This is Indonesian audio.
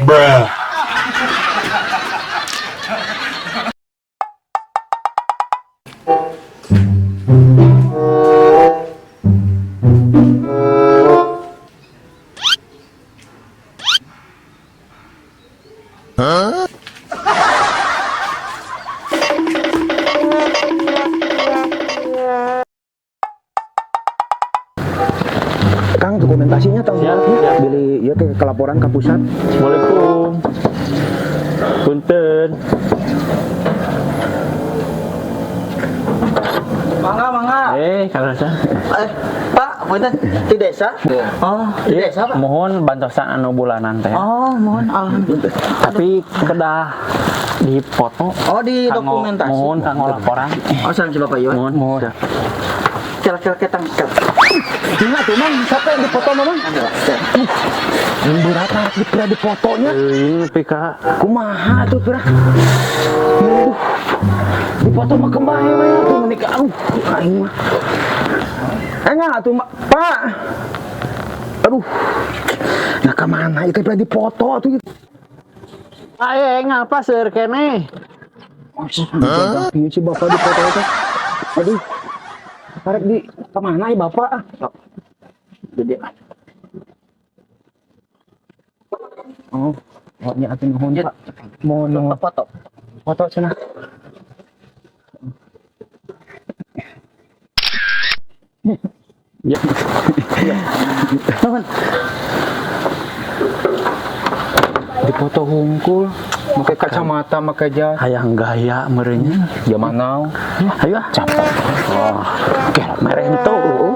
Bruh. Kang, dokumentasinya tahun Siap, berapa? siap. Beli ya ke laporan ke pusat. Assalamualaikum. Punten. Mangga. Kalau saya. Pak, punten di desa? Oh, di desa, Pak. Mohon bantuan anu bulanan teh. Oh, mohon alhamdulillah. Tapi kedah dipoto. Oh, di Kanggo- dokumentasi. Mohon kanggo laporan. Oh, salam si Bapak Iwan. Mohon. Kira-kira ketang. Ingat tuh, Mang, siapa yang dipoto, Mang? Yang berat dipira di fotonya. Ini PK. Kumaha tuh, pira? Di foto mah kembali we tuh menikah. Aing mah. Enggak tuh, Pak. Aduh. Nah, kemana itu pira di foto tuh? Ayo ngapa seur kene? Iya si Bapak di foto itu. Aduh. Tarik di kemana ya Bapak? Gede. Oh, nya atuh nuhun Pak. Mohon foto. Foto cenah. Ya. Nuhun. Di foto hungkul, pakai kacamata, pakai jas. Hayang gaya merenya. Zaman now. Ayo capek. Oh, oke, mereng tuh.